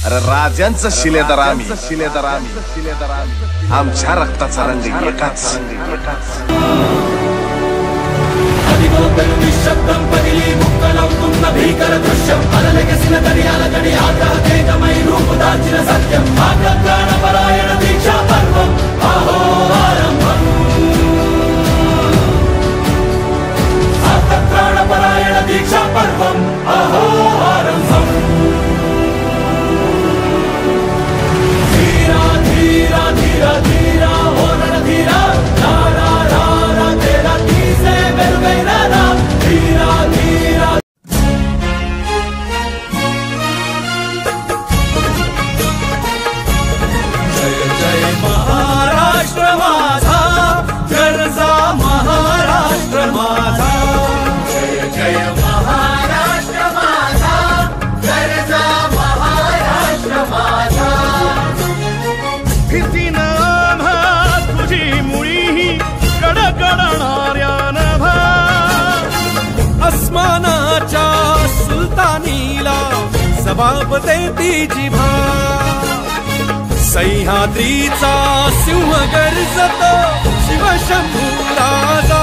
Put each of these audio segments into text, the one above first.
अरे राजांचं शिलेदार आम्ही, आमच्या रक्ताचा रंग एकाच. अस्मानाच्या सुलतानीला जबाब देती जिभा, सह्याद्रीचा सिंह गर्जतो शिवशंभू राजा.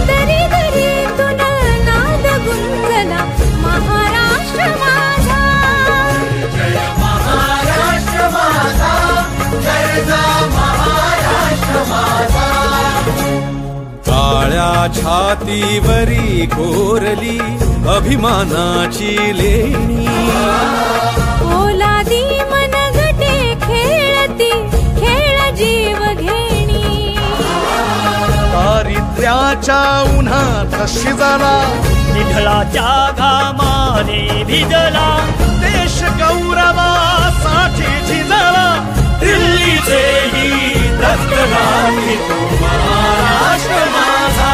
दरी दरीतून नाद गुंजला महाराष्ट्र माझा. जय महाराष्ट्र माझा, गर्जा महाराष्ट्र माझा. काळ्या छातीवरी कोरली अभिमानाची लेणी, ओलादी मनगटे खेळती खेळ जीव घेणी. दारिद्र्याच्या उन्हात शिजला, निढळाच्या घामाने भिजला, देश गौरवासाठी झिजला. दिल्लीचेही रक्त नाही तो महाराष्ट्र माझा.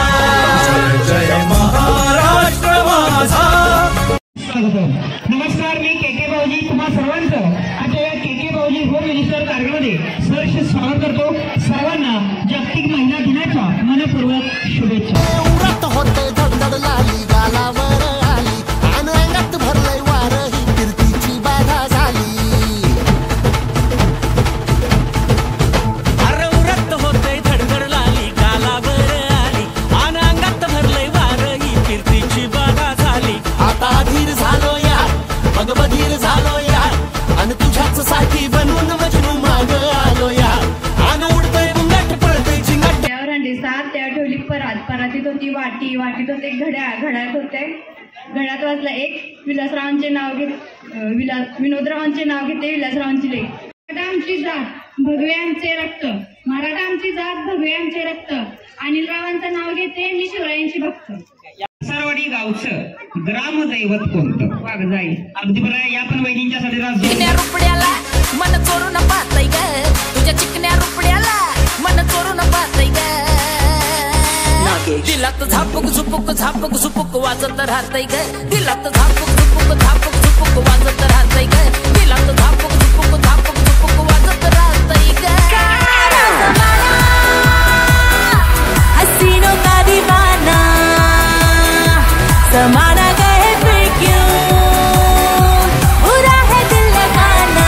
जय महाराष्ट्र माझा. नमस्कार, मी के भाऊजी तुम्हा सर्वांचं आता या के भाऊजी होम मिनिस्टर कार्यक्रमामध्ये सहर्ष स्वागत करतो. सर्वांना जागतिक महिला दिनाच्या मनपूर्वक शुभेच्छा. होते धडधड लाली गालावर आली, अंगात भरलंय वार ही कीर्तीची बाधा झाली. अरे उरत होते धडधड लाली गालावर आली, अंगात भरलंय वार ही कीर्तीची बाधा झाली. आता धीर झालो यार, मग बधीर झालो यार, आणि तुझ्याच साठी बनवून मजनू माग आलो यार. आणि उडतोय मुंगट पळतोय चिंगट. त्यावर हंडी सात त्या ठेवली परात, परातीत होती वाटी, वाटीत होते घड्याळ, घड्याळात होते घड्यात वाजला एक. विलासरावांचे नाव घेत विनोदरावांचे नाव घेते विलासरावांची लेख. मराठा आमची जात भगवे आमचे रक्त, मराठा आमची जात भगवे आमचे रक्त. अनिलरावांचं नाव घेते मी शिवरायांची भक्त. सारवाडी गावचं ग्रामदैवत कोणतं? वाघजाई. अगदी बरं, या पण वहिनींच्यासाठी चिकन्या रुपड्याला मन चोरून पाहतय ग, तुझ्या चिकन्या रुपड्याला मन चोरून पाहतय ग. दिलात झापूक झुपूक झापूक झुपूक वाजत राहतय ग, दिलात झापूक झुपूक झापूक झुपूक वाजत राहतय ग, दिलात झापूक झुपूक झापूक झुपूक वाजत राहतय ग. हसीनों का दीवाना समाना गए फिर क्यों, बुरा है दिल लगाना.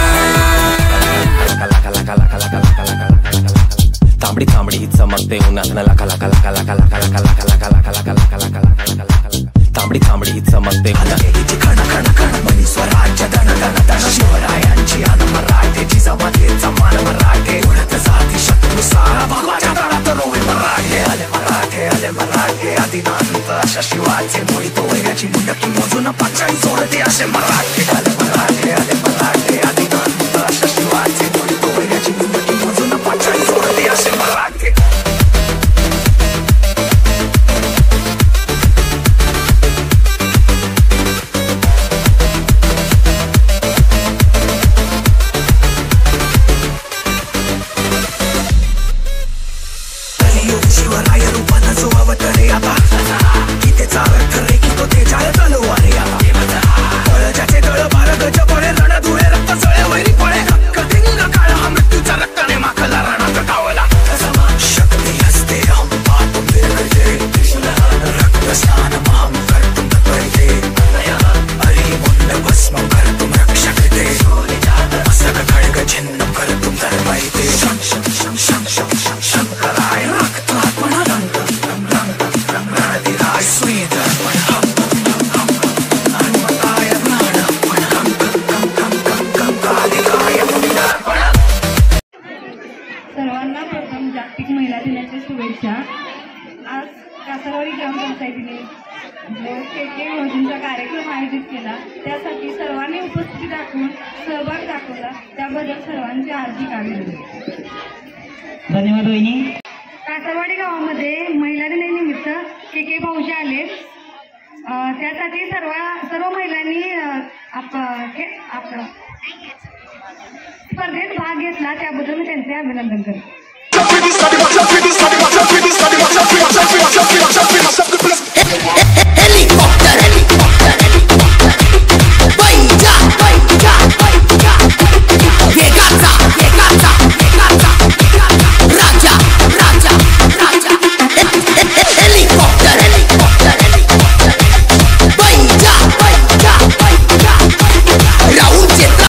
तांबडी तांबडी चमकते उन्हातनं लाका लाका लाका लाका लाका लाका लाका लाका लाका लाका लाका लाका लाका लाका. तांबडी तांबडी चमकते उन्हातनं खण खण खण मनी स्वराज्य धन धन धन. शिवरायांची आन मराठे जिजामातेचा मान मराठे. उडत जाती शत्रू सारा भगवाच्या तळात रोवे मराठे. आले मराठे आले मराठे आदिनांत अशा शिवाचे मुळी तो वैराची मुंडकी मोजून पाचाळी सोडते असे मराठे. आले मराठे आले मराठे आदिनांत अशा शिवाचे मुळी तो वैराची मुंडकी मोजून पाचाळी सोडते असे मराठे. जो के मोदींचा कार्यक्रम आयोजित केला त्यासाठी सर्वांनी उपस्थिती दाखवून सहभाग दाखवला त्याबद्दल सर्वांचे हार्दिक अभिनंदन. धन्यवाद वहिनी. कासरवाडी गावामध्ये महिला दिनानिमित्त के भाऊजी आले. त्यासाठी सर्व महिलांनी आपलं स्पर्धेत भाग घेतला त्याबद्दल मी त्यांचे अभिनंदन करते.